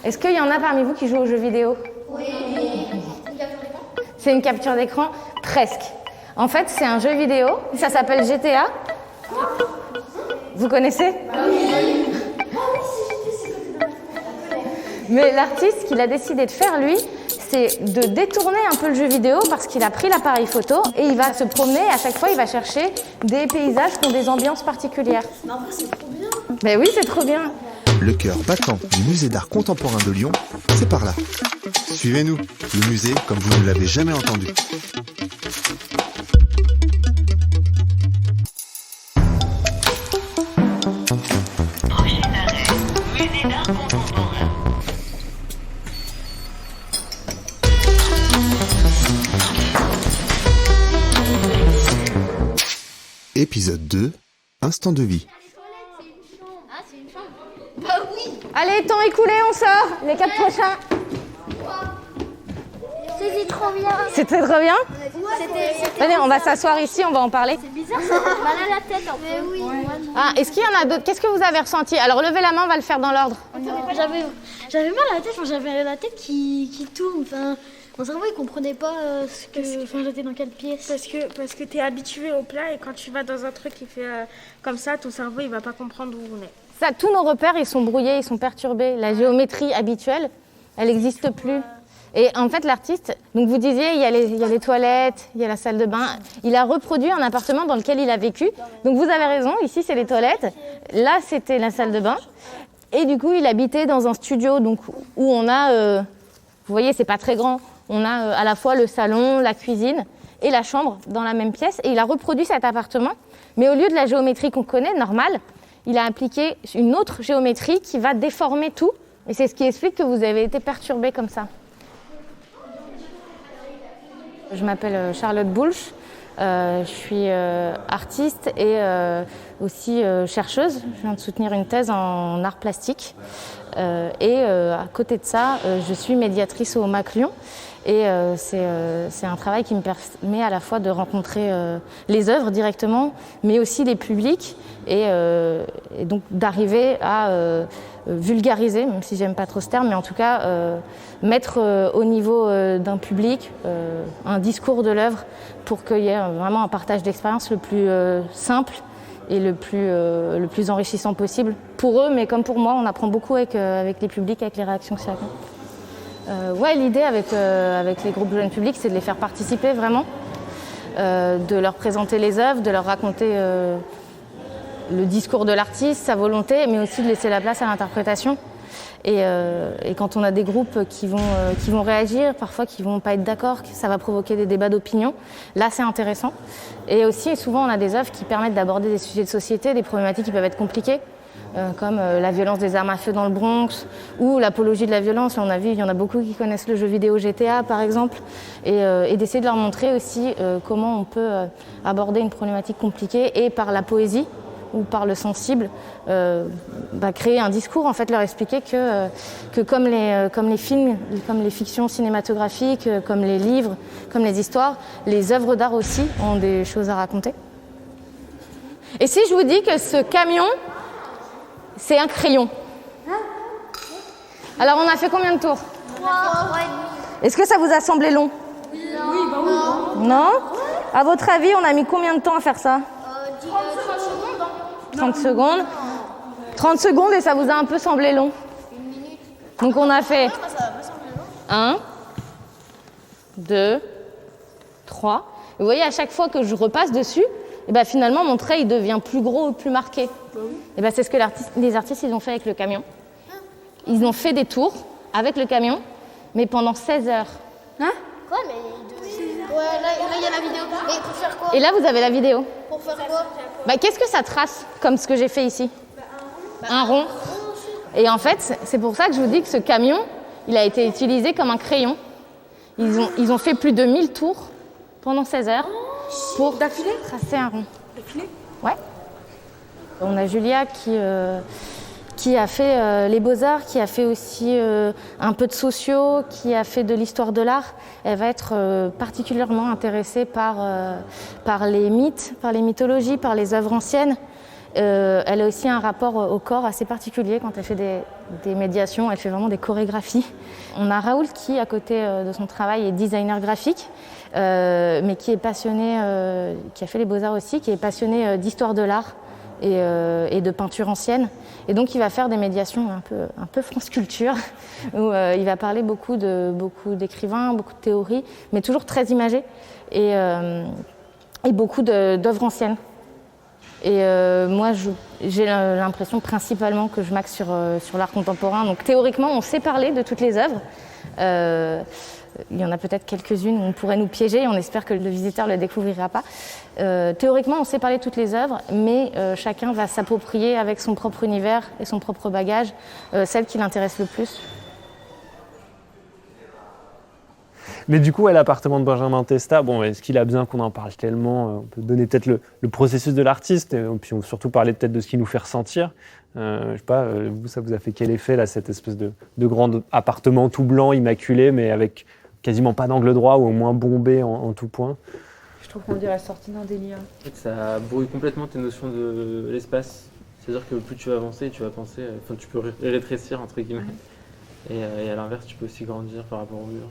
Est-ce qu'il y en a parmi vous qui jouent aux jeux vidéo? Oui. Une capture d'écran? C'est une capture d'écran? Presque. En fait, c'est un jeu vidéo, ça s'appelle GTA. Vous connaissez? Oui. Mais l'artiste, qu'il a décidé de faire, lui, c'est de détourner un peu le jeu vidéo parce qu'il a pris l'appareil photo et il va se promener. À chaque fois, il va chercher des paysages qui ont des ambiances particulières. Mais en vrai, c'est trop bien. Mais oui, c'est trop bien. Le cœur battant du musée d'art contemporain de Lyon, c'est par là. Suivez-nous, le musée comme vous ne l'avez jamais entendu. Prochain arrêt, musée d'art contemporain. Épisode 2, Instant de vie. Ah, c'est une chambre. Bah oui. Allez, temps écoulé, on sort. Les 4 prochains. C'était trop bien. C'était trop bien. C'était Allez, on va s'asseoir ici, on va en parler. C'est bizarre, ça fait mal à la tête un peu. Mais oui. Ah, est-ce qu'il y en a d'autres? Qu'est-ce que vous avez ressenti? Alors, levez la main, on va le faire dans l'ordre. J'avais mal à la tête, enfin, j'avais la tête qui tourne. Enfin, mon cerveau il comprenait pas ce que. Enfin, j'étais dans quelle pièce. Parce que tu es habitué au plat et quand tu vas dans un truc qui fait comme ça, ton cerveau il va pas comprendre où on est. Ça, tous nos repères, ils sont brouillés, ils sont perturbés. La géométrie habituelle, elle n'existe plus. Et en fait, l'artiste, donc vous disiez, il y a les toilettes, il y a la salle de bain. Il a reproduit un appartement dans lequel il a vécu. Donc vous avez raison, ici c'est les toilettes. Là, c'était la salle de bain. Et du coup, il habitait dans un studio donc, où on a, vous voyez, c'est pas très grand. On a à la fois le salon, la cuisine et la chambre dans la même pièce. Et il a reproduit cet appartement. Mais au lieu de la géométrie qu'on connaît, normale, il a appliqué une autre géométrie qui va déformer tout. Et c'est ce qui explique que vous avez été perturbé comme ça. Je m'appelle Charlotte Boulch, je suis artiste et aussi chercheuse. Je viens de soutenir une thèse en art plastique. À côté de ça, je suis médiatrice au MAC Lyon. Et c'est un travail qui me permet à la fois de rencontrer les œuvres directement, mais aussi les publics, et donc d'arriver à vulgariser, même si j'aime pas trop ce terme, mais en tout cas mettre au niveau d'un public un discours de l'œuvre pour qu'il y ait vraiment un partage d'expérience le plus simple et le plus enrichissant possible pour eux, mais comme pour moi, on apprend beaucoup avec les publics, avec les réactions de chacun. L'idée avec les groupes jeunes publics, c'est de les faire participer vraiment, de leur présenter les œuvres, de leur raconter le discours de l'artiste, sa volonté, mais aussi de laisser la place à l'interprétation. Et quand on a des groupes qui vont réagir, parfois qui vont pas être d'accord, ça va provoquer des débats d'opinion, là c'est intéressant. Et aussi, souvent, on a des œuvres qui permettent d'aborder des sujets de société, des problématiques qui peuvent être compliquées, comme la violence des armes à feu dans le Bronx ou l'apologie de la violence. Là, on a vu, il y en a beaucoup qui connaissent le jeu vidéo GTA, par exemple, et d'essayer de leur montrer aussi comment on peut aborder une problématique compliquée et par la poésie ou par le sensible, créer un discours, en fait, leur expliquer que comme les films, comme les fictions cinématographiques, comme les livres, comme les histoires, les œuvres d'art aussi ont des choses à raconter. Et si je vous dis que ce camion, c'est un crayon? Alors, on a fait combien de tours? 3. Est-ce que ça vous a semblé long? Oui, bah oui. Non? À votre avis, on a mis combien de temps à faire ça? 30 secondes. 30 secondes. 30 secondes et ça vous a un peu semblé long? Une minute. Donc on a fait Ça va pas sembler long. 1, 2, 3. Vous voyez, à chaque fois que je repasse dessus, et ben finalement mon trait il devient plus gros ou plus marqué. Et ben c'est ce que les artistes ils ont fait avec le camion. Ils ont fait des tours avec le camion, mais pendant 16 heures. Quoi, mais ouais, là il y a la vidéo. Et pour faire quoi? Et là vous avez la vidéo. Pour faire quoi? Qu'est-ce que ça trace comme ce que j'ai fait ici? Un rond. Et en fait, c'est pour ça que je vous dis que ce camion, il a été utilisé comme un crayon. Ils ont fait plus de 1000 tours pendant 16 heures pour tracer un rond. D'affilée? Ouais. On a Julia qui a fait les beaux-arts, qui a fait aussi un peu de sociaux, qui a fait de l'histoire de l'art. Elle va être particulièrement intéressée par les mythes, par les mythologies, par les œuvres anciennes. Elle a aussi un rapport au corps assez particulier quand elle fait des médiations, elle fait vraiment des chorégraphies. On a Raoul qui, à côté de son travail, est designer graphique, mais qui est passionné, qui a fait les beaux-arts aussi, qui est passionné d'histoire de l'art et de peinture ancienne. Et donc il va faire des médiations un peu France Culture, où il va parler beaucoup d'écrivains, beaucoup de théories, mais toujours très imagées, et beaucoup d'œuvres anciennes. Et moi, j'ai l'impression principalement que je m'axe sur l'art contemporain. Donc théoriquement, on sait parler de toutes les œuvres. Il y en a peut-être quelques-unes où on pourrait nous piéger. On espère que le visiteur ne le découvrira pas. Théoriquement, on sait parler de toutes les œuvres, mais chacun va s'approprier avec son propre univers et son propre bagage celle qui l'intéresse le plus. Mais du coup, l'appartement de Benjamin Testa, bon, est-ce qu'il a besoin qu'on en parle tellement? On peut donner peut-être le processus de l'artiste, et puis surtout parler peut-être de ce qu'il nous fait ressentir. Je sais pas, vous, ça vous a fait quel effet, là, cette espèce de grand appartement tout blanc, immaculé, mais avec quasiment pas d'angle droit ou au moins bombé en tout point? Je trouve qu'on dirait sorti d'un délire. En fait, ça brouille complètement tes notions de l'espace. C'est-à-dire que plus tu vas avancer, tu vas penser, enfin, tu peux rétrécir, entre guillemets. Et à l'inverse, tu peux aussi grandir par rapport au mur.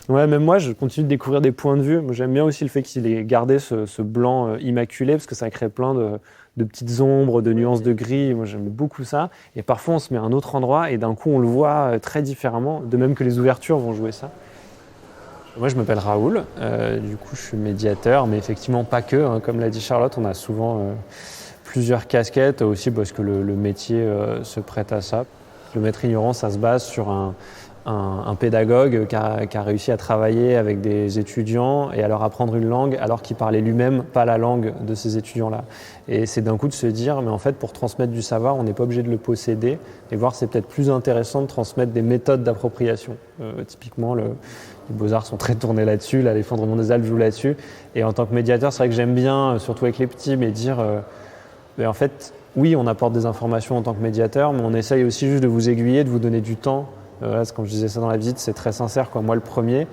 Ouais, même moi, je continue de découvrir des points de vue. Moi, j'aime bien aussi le fait qu'il ait gardé ce blanc immaculé, parce que ça crée plein de petites ombres, de nuances de gris. Moi, j'aime beaucoup ça. Et parfois, on se met à un autre endroit, et d'un coup, on le voit très différemment, de même que les ouvertures vont jouer ça. Moi, je m'appelle Raoul. Du coup, je suis médiateur, mais effectivement, pas que. Hein. Comme l'a dit Charlotte, on a souvent plusieurs casquettes, aussi parce que le métier se prête à ça. Le maître ignorant, ça se base sur un pédagogue qui a réussi à travailler avec des étudiants et à leur apprendre une langue alors qu'il parlait lui-même pas la langue de ces étudiants-là. Et c'est d'un coup de se dire, mais en fait, pour transmettre du savoir, on n'est pas obligé de le posséder, et voir c'est peut-être plus intéressant de transmettre des méthodes d'appropriation. Typiquement, les Beaux-Arts sont très tournés là-dessus, là, l'Effondrement des Alpes joue là-dessus. Et en tant que médiateur, c'est vrai que j'aime bien, surtout avec les petits, mais dire, en fait, oui, on apporte des informations en tant que médiateur, mais on essaye aussi juste de vous aiguiller, de vous donner du temps. Quand je disais ça dans la visite, c'est très sincère, quoi. Moi, le premier,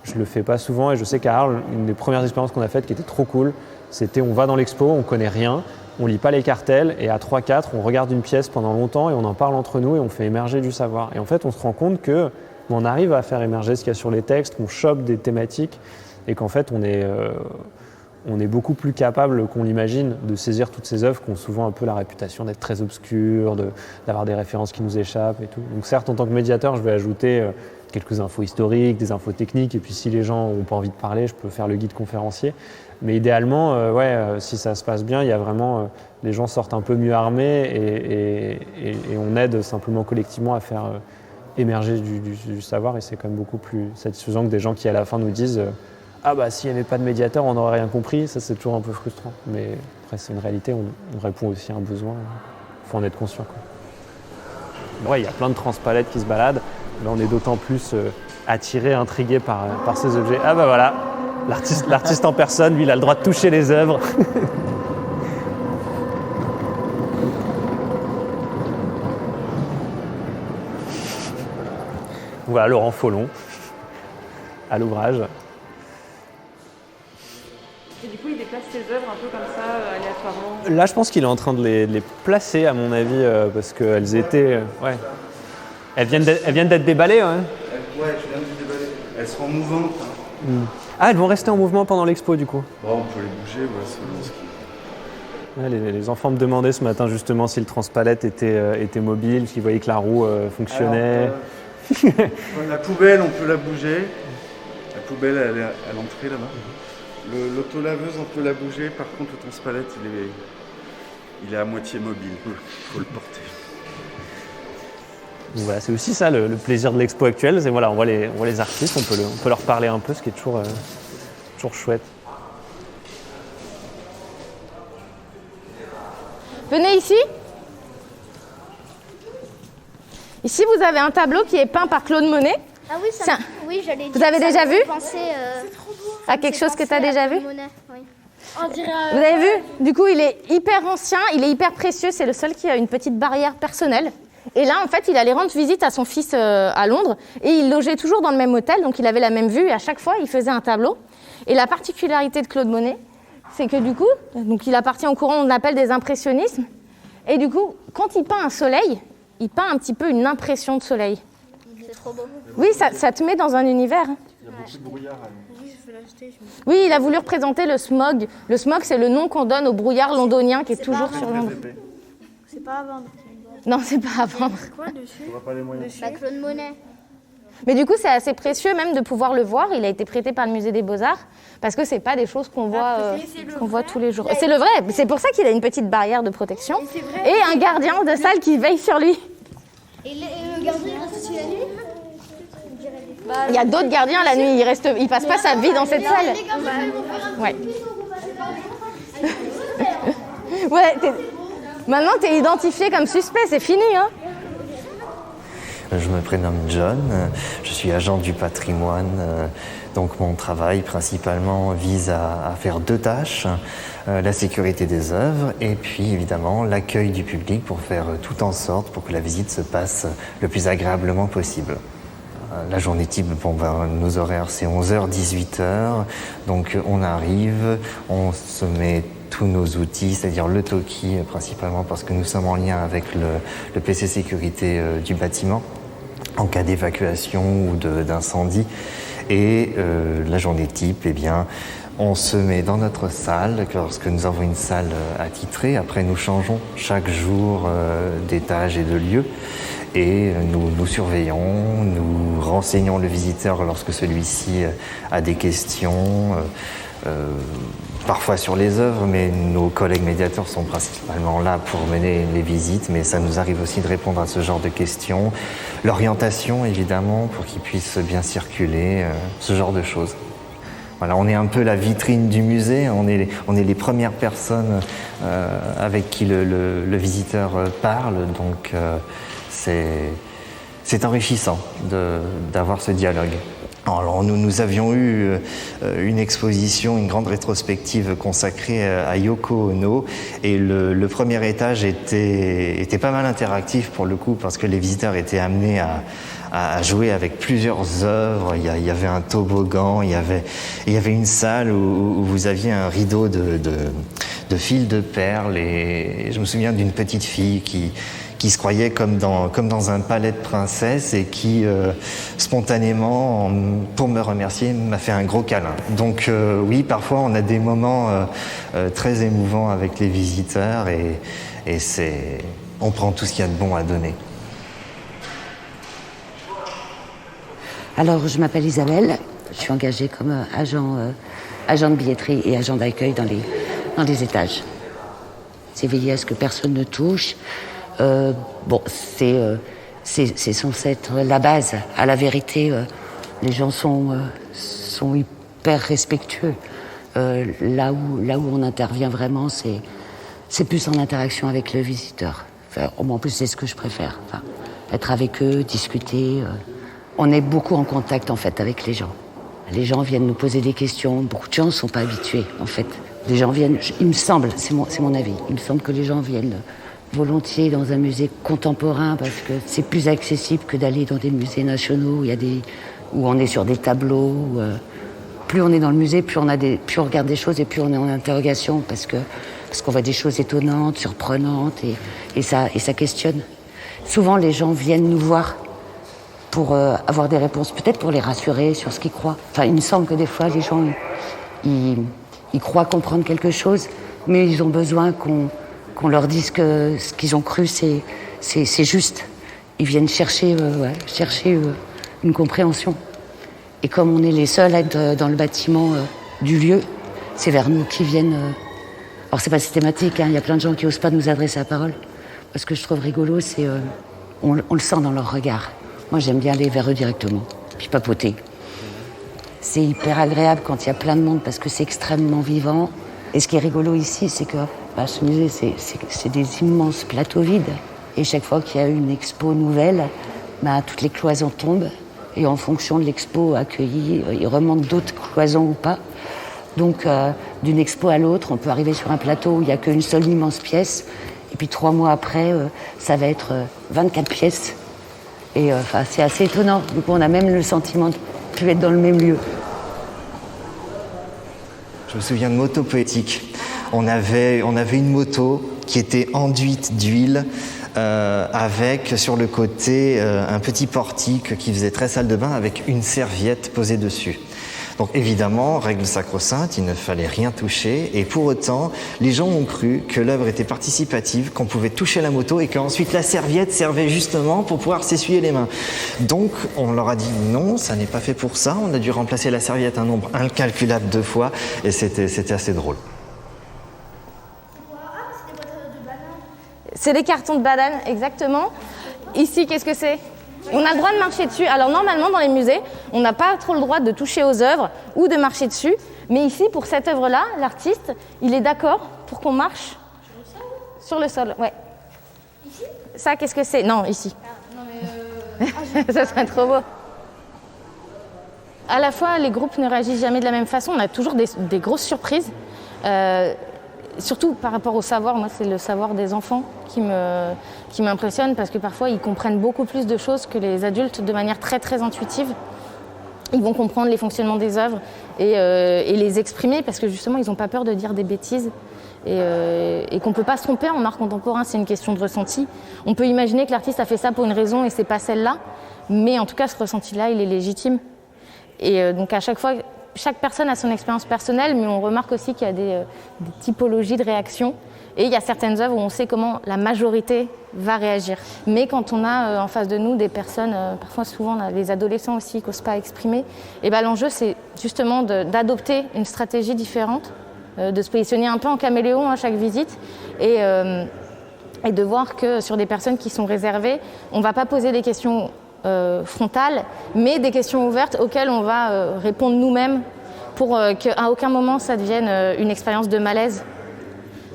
je le fais pas souvent, et je sais qu'à Arles, une des premières expériences qu'on a faites qui était trop cool, c'était on va dans l'expo, on connaît rien, on lit pas les cartels, et à 3-4, on regarde une pièce pendant longtemps et on en parle entre nous et on fait émerger du savoir. Et en fait, on se rend compte qu'on arrive à faire émerger ce qu'il y a sur les textes, qu'on chope des thématiques, et qu'en fait, on est beaucoup plus capable qu'on l'imagine de saisir toutes ces œuvres qui ont souvent un peu la réputation d'être très obscures, d'avoir des références qui nous échappent et tout. Donc certes, en tant que médiateur, je vais ajouter quelques infos historiques, des infos techniques, et puis si les gens n'ont pas envie de parler, je peux faire le guide conférencier. Mais idéalement, si ça se passe bien, il y a vraiment, les gens sortent un peu mieux armés, et on aide simplement collectivement à faire émerger du savoir, et c'est quand même beaucoup plus satisfaisant que des gens qui à la fin nous disent ah bah s'il n'y avait pas de médiateur, on n'aurait rien compris. Ça, c'est toujours un peu frustrant. Mais après, c'est une réalité, on répond aussi à un besoin. Il faut en être conscient, quoi. Ouais, il y a plein de transpalettes qui se baladent. Là, on est d'autant plus attiré, intrigué par ces objets. Ah bah voilà, l'artiste en personne, lui, il a le droit de toucher les œuvres. Voilà Laurent Follon, à l'ouvrage. Et du coup, il déplace ses œuvres un peu comme ça, aléatoirement. Là, je pense qu'il est en train de les placer, à mon avis, parce qu'elles étaient... ouais. Elles viennent d'être déballées, ouais. Ouais, je viens de les déballer. Elles seront mouvantes. Hein. Ah, elles vont rester en mouvement pendant l'expo, du coup. Bon, on peut les bouger, selon ce qui... Ouais, les enfants me demandaient ce matin, justement, si le transpalette était mobile, parce qu'ils voyaient que la roue fonctionnait. Alors, la poubelle, on peut la bouger. La poubelle, elle est à l'entrée, là-bas. L'autolaveuse, on peut la bouger. Par contre, le transpalette, il est à moitié mobile. Il faut le porter. Donc voilà, c'est aussi ça le plaisir de l'expo actuelle. C'est voilà, on voit les artistes, on peut leur parler un peu, ce qui est toujours chouette. Venez ici. Ici, vous avez un tableau qui est peint par Claude Monet. Ah oui, ça, oui, j'allais dire. Vous avez déjà vu à quelque chose que tu as déjà vu? Monet, oui. On dirait, Vous avez vu? Du coup, il est hyper ancien, il est hyper précieux. C'est le seul qui a une petite barrière personnelle. Et là, en fait, il allait rendre visite à son fils à Londres. Et il logeait toujours dans le même hôtel, donc il avait la même vue. Et à chaque fois, il faisait un tableau. Et la particularité de Claude Monet, c'est que du coup, donc il appartient au courant qu'on appelle des impressionnismes. Et du coup, quand il peint un soleil, il peint un petit peu une impression de soleil. C'est trop beau. Oui, ça te met dans un univers. Il y a beaucoup de brouillard. Oui, je veux l'acheter. Oui, il a voulu représenter le smog. Le smog, c'est le nom qu'on donne au brouillard londonien qui est toujours sur Londres. C'est pas à vendre. Non, c'est pas à vendre. Quoi dessus? On n'a pas les moyens. Bah, Claude Monet. Mais du coup, c'est assez précieux même de pouvoir le voir. Il a été prêté par le musée des Beaux-Arts parce que c'est pas des choses qu'on voit tous les jours. C'est le vrai. C'est pour ça qu'il a une petite barrière de protection et un gardien de salle qui veille sur lui. Et le gardien, il reste aussi la nuit? Il y a d'autres gardiens la nuit. Il passe pas sa vie dans cette salle. Les gardiens, ils vont faire un Ouais. Ouais. Maintenant, t'es identifié comme suspect. C'est fini, hein. Je me prénomme John, je suis agent du patrimoine, donc mon travail principalement vise à faire 2 tâches, la sécurité des œuvres et puis évidemment l'accueil du public pour faire tout en sorte pour que la visite se passe le plus agréablement possible. La journée type, nos horaires c'est 11h, 18h, donc on arrive, on se met tous nos outils, c'est-à-dire le Toki principalement parce que nous sommes en lien avec le PC sécurité du bâtiment en cas d'évacuation ou d'incendie. Et la journée type, eh bien, on se met dans notre salle lorsque nous avons une salle attitrée. Après, nous changeons chaque jour d'étage et de lieu. Et nous surveillons, nous renseignons le visiteur lorsque celui-ci a des questions, parfois sur les œuvres, mais nos collègues médiateurs sont principalement là pour mener les visites, mais ça nous arrive aussi de répondre à ce genre de questions. L'orientation, évidemment, pour qu'ils puissent bien circuler, ce genre de choses. Voilà, on est un peu la vitrine du musée, on est les premières personnes avec qui le visiteur parle, donc c'est enrichissant d'avoir ce dialogue. Alors nous avions eu une exposition, une grande rétrospective consacrée à Yoko Ono et le premier étage était pas mal interactif pour le coup parce que les visiteurs étaient amenés à jouer avec plusieurs œuvres. Il y avait un toboggan, il y avait une salle où vous aviez un rideau de fils de perles et je me souviens d'une petite fille qui se croyait comme dans un palais de princesse et qui, spontanément, pour me remercier, m'a fait un gros câlin. Donc oui, parfois on a des moments très émouvants avec les visiteurs et on prend tout ce qu'il y a de bon à donner. Alors, je m'appelle Isabelle, je suis engagée comme agent de billetterie et agent d'accueil dans les étages. C'est veiller à ce que personne ne touche. C'est censé être la base. À la vérité, les gens sont hyper respectueux. Là où on intervient vraiment, c'est plus en interaction avec le visiteur. Enfin, en plus, c'est ce que je préfère. Enfin, être avec eux, discuter. On est beaucoup en contact, en fait, avec les gens. Les gens viennent nous poser des questions. Beaucoup de gens ne sont pas habitués, en fait. Les gens viennent, il me semble, c'est mon avis, il me semble que les gens viennent volontiers dans un musée contemporain parce que c'est plus accessible que d'aller dans des musées nationaux où on est sur des tableaux. Plus on est dans le musée, plus on regarde des choses et plus on est en interrogation parce qu'on voit des choses étonnantes, surprenantes et ça questionne. Souvent, les gens viennent nous voir pour avoir des réponses, peut-être pour les rassurer sur ce qu'ils croient. Enfin, il me semble que des fois, les gens, ils croient comprendre quelque chose, mais ils ont besoin qu'on leur dise que ce qu'ils ont cru, c'est juste. Ils viennent chercher une compréhension. Et comme on est les seuls à être dans le bâtiment du lieu, c'est vers nous qu'ils viennent. Alors c'est pas systématique, hein, y a plein de gens qui osent pas nous adresser la parole. Ce que je trouve rigolo, c'est on le sent dans leur regard. Moi, j'aime bien aller vers eux directement, puis papoter. C'est hyper agréable quand il y a plein de monde parce que c'est extrêmement vivant. Et ce qui est rigolo ici, c'est que ce musée, c'est des immenses plateaux vides. Et chaque fois qu'il y a une expo nouvelle, toutes les cloisons tombent. Et en fonction de l'expo accueillie, ils remontent d'autres cloisons ou pas. Donc, d'une expo à l'autre, on peut arriver sur un plateau où il n'y a qu'une seule immense pièce. Et puis 3 mois après, ça va être 24 pièces. Et c'est assez étonnant. Donc, on a même le sentiment de ne plus être dans le même lieu. Je me souviens de moto poétique. On avait une moto qui était enduite d'huile avec sur le côté un petit portique qui faisait très salle de bain avec une serviette posée dessus. Donc évidemment, règle sacro-sainte, il ne fallait rien toucher et pour autant, les gens ont cru que l'œuvre était participative, qu'on pouvait toucher la moto et qu'ensuite la serviette servait justement pour pouvoir s'essuyer les mains. Donc on leur a dit non, ça n'est pas fait pour ça, on a dû remplacer la serviette un nombre incalculable de fois et c'était assez drôle. C'est des cartons de banane, exactement. Ici, qu'est-ce que c'est ? On a le droit de marcher dessus. Alors normalement, dans les musées, on n'a pas trop le droit de toucher aux œuvres ou de marcher dessus. Mais ici, pour cette œuvre-là, l'artiste, il est d'accord pour qu'on marche sur le sol. Ouais. Ici ? Ça, qu'est-ce que c'est ? Non, ici. Ah, non mais Ça serait trop beau. À la fois, les groupes ne réagissent jamais de la même façon. On a toujours des grosses surprises. Surtout par rapport au savoir, moi c'est le savoir des enfants qui m'impressionne parce que parfois ils comprennent beaucoup plus de choses que les adultes de manière très très intuitive. Ils vont comprendre les fonctionnements des œuvres et les exprimer parce que justement ils n'ont pas peur de dire des bêtises et qu'on ne peut pas se tromper en art contemporain, c'est une question de ressenti. On peut imaginer que l'artiste a fait ça pour une raison et c'est pas celle-là, mais en tout cas ce ressenti-là il est légitime. Et donc à chaque fois, chaque personne a son expérience personnelle, mais on remarque aussi qu'il y a des typologies de réactions. Et il y a certaines œuvres où on sait comment la majorité va réagir. Mais quand on a en face de nous des personnes, parfois souvent on a des adolescents aussi qui n'osent pas exprimer, et ben l'enjeu c'est justement d'adopter une stratégie différente, de se positionner un peu en caméléon à chaque visite et de voir que sur des personnes qui sont réservées, on ne va pas poser des questions frontales, mais des questions ouvertes auxquelles on va répondre nous-mêmes pour qu'à aucun moment ça devienne une expérience de malaise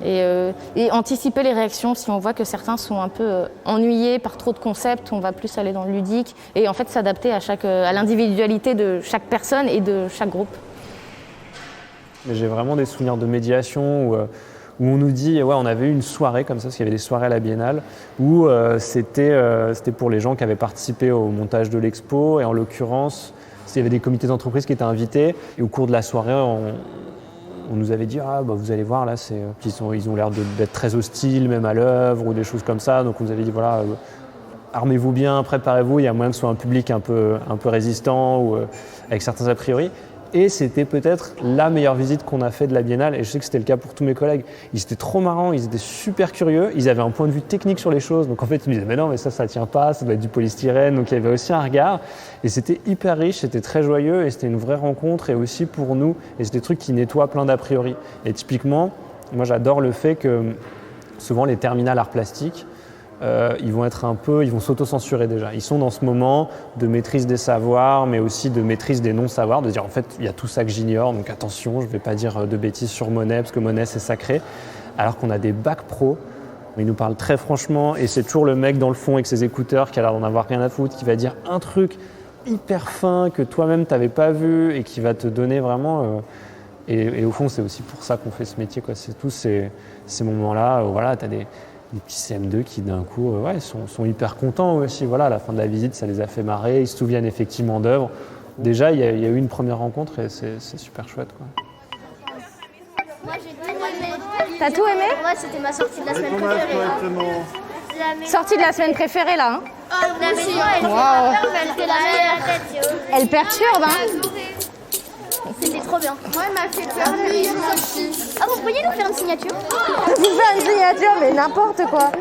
et anticiper les réactions. Si on voit que certains sont un peu ennuyés par trop de concepts, on va plus aller dans le ludique et en fait s'adapter à l'individualité de chaque personne et de chaque groupe. Mais j'ai vraiment des souvenirs de médiation où on nous dit, ouais, on avait eu une soirée comme ça, parce qu'il y avait des soirées à la Biennale, où c'était pour les gens qui avaient participé au montage de l'expo, et en l'occurrence, il y avait des comités d'entreprise qui étaient invités, et au cours de la soirée, on nous avait dit, ah, bah, vous allez voir, là, ils ont l'air d'être très hostiles, même à l'œuvre, ou des choses comme ça, donc on nous avait dit, voilà, armez-vous bien, préparez-vous, il y a moyen que ce soit un public un peu résistant, ou avec certains a priori. Et c'était peut-être la meilleure visite qu'on a fait de la Biennale, et je sais que c'était le cas pour tous mes collègues. Ils étaient trop marrants, ils étaient super curieux, ils avaient un point de vue technique sur les choses, donc en fait ils me disaient mais non mais ça tient pas, ça doit être du polystyrène, donc il y avait aussi un regard, et c'était hyper riche, c'était très joyeux, et c'était une vraie rencontre, et aussi pour nous, et c'était des trucs qui nettoient plein d'a priori. Et typiquement, moi j'adore le fait que souvent les terminales arts plastiques, ils vont s'auto-censurer déjà. Ils sont dans ce moment de maîtrise des savoirs, mais aussi de maîtrise des non-savoirs, de dire en fait il y a tout ça que j'ignore, donc attention, je ne vais pas dire de bêtises sur Monet, parce que Monet c'est sacré. Alors qu'on a des bacs pro, ils nous parlent très franchement, et c'est toujours le mec dans le fond avec ses écouteurs qui a l'air d'en avoir rien à foutre, qui va dire un truc hyper fin que toi-même tu n'avais pas vu, et qui va te donner vraiment... Et au fond c'est aussi pour ça qu'on fait ce métier, quoi. C'est tous ces moments-là où voilà, tu as des petits CM2 qui d'un coup sont hyper contents aussi. Voilà, à la fin de la visite, ça les a fait marrer, ils se souviennent effectivement d'œuvres. Déjà, il y a eu une première rencontre et c'est super chouette, quoi. Moi j'ai tout aimé. T'as tout aimé ? Ouais, c'était ma sortie de la semaine préférée. Sortie de la semaine préférée là, hein ? La maison, elle fait la tête. Elle perturbe, hein ? C'était trop bien. Moi, elle m'a fait peur. Ah, vous pourriez nous faire une signature ? Vous faire une signature, mais n'importe quoi.